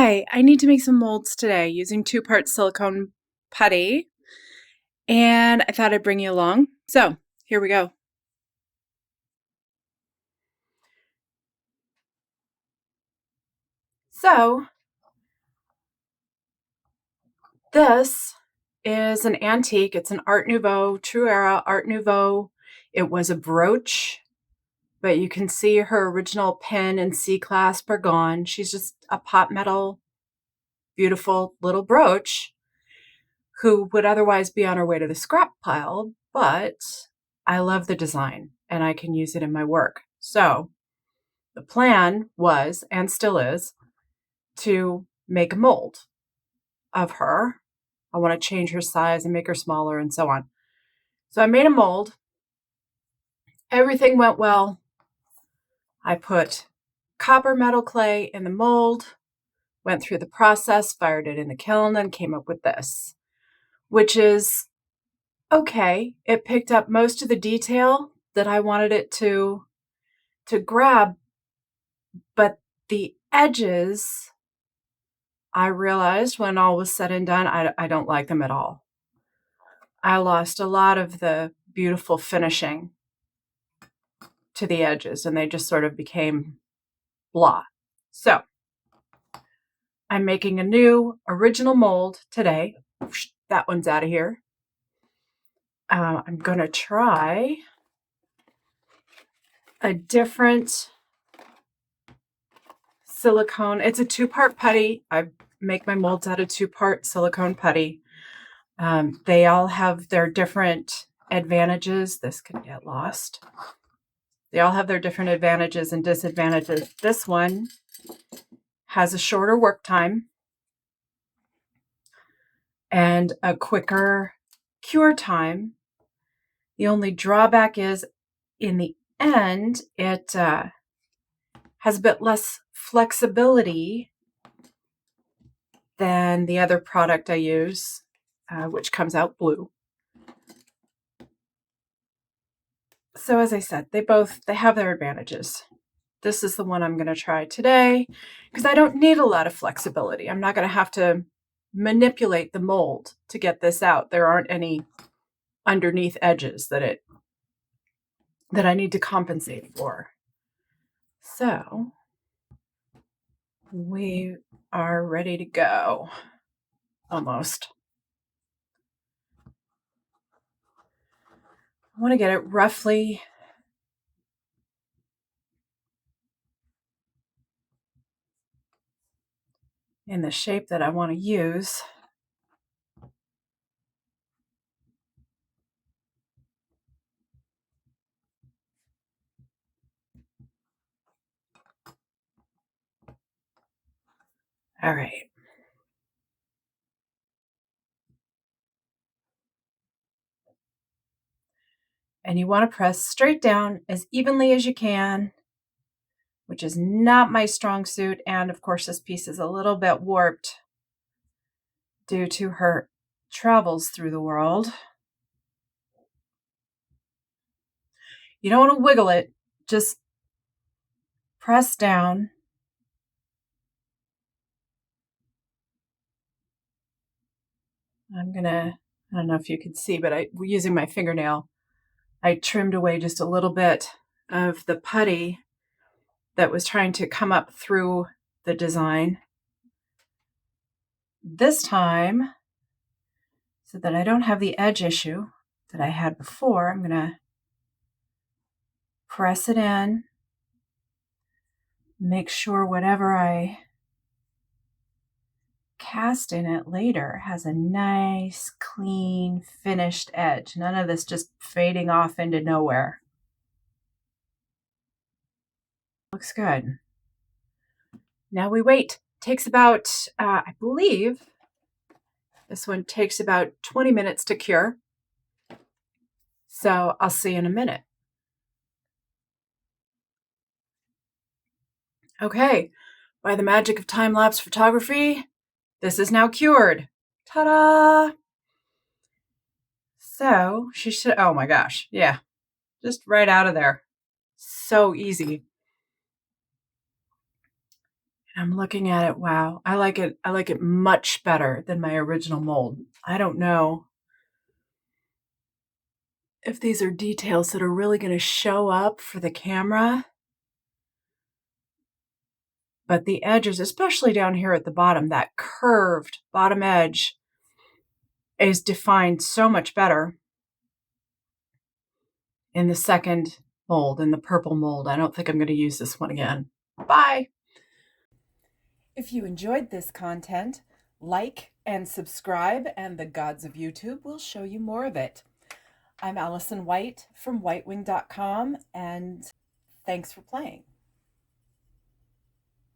Hi, I need to make some molds today using 2 parts silicone putty, and I thought I'd bring you along. So here we go. So this is an antique. It's an Art Nouveau, True Era Art Nouveau. It was a brooch, but you can see her original pin and C-clasp are gone. She's just a pot metal, beautiful little brooch who would otherwise be on her way to the scrap pile, but I love the design and I can use it in my work. So the plan was, and still is, to make a mold of her. I want to change her size and make her smaller and so on. So I made a mold. Everything went well. I put copper metal clay in the mold, went through the process, fired it in the kiln, and came up with this, which is okay. It picked up most of the detail that I wanted it to grab, but the edges, I realized when all was said and done, I don't like them at all. I lost a lot of the beautiful finishing to the edges, and they just sort of became blah. So I'm making a new original mold today. That one's out of here. I'm going to try a different silicone. It's a 2-part putty. I make my molds out of 2-part silicone putty. They all have their different advantages. This can get lost. They all have their different advantages and disadvantages. This one has a shorter work time and a quicker cure time. The only drawback is in the end, it has a bit less flexibility than the other product I use, which comes out blue. So as I said, they have their advantages. This is the one I'm going to try today because I don't need a lot of flexibility. I'm not going to have to manipulate the mold to get this out. There aren't any underneath edges that I need to compensate for. So we are ready to go. Almost. I want to get it roughly in the shape that I want to use. All right. And you want to press straight down as evenly as you can, which is not my strong suit. And of course, this piece is a little bit warped due to her travels through the world. You don't want to wiggle it, just press down. I don't know if you can see, but using my fingernail, I trimmed away just a little bit of the putty that was trying to come up through the design. This time, so that I don't have the edge issue that I had before, I'm going to press it in, make sure whatever I cast in it later has a nice, clean, finished edge. None of this just fading off into nowhere. Looks good. Now we wait. Takes about, I believe, this one takes about 20 minutes to cure. So I'll see you in a minute. Okay, by the magic of time-lapse photography, this is now cured. Ta-da! So she should, oh my gosh, yeah, just right out of there. So easy. I'm looking at it. Wow. I like it. I like it much better than my original mold. I don't know if these are details that are really going to show up for the camera, but the edges, especially down here at the bottom, that curved bottom edge is defined so much better in the second mold, in the purple mold. I don't think I'm going to use this one again. Bye. If you enjoyed this content, like and subscribe, and the gods of YouTube will show you more of it. I'm Allison White from WhyteWing.com, and thanks for playing.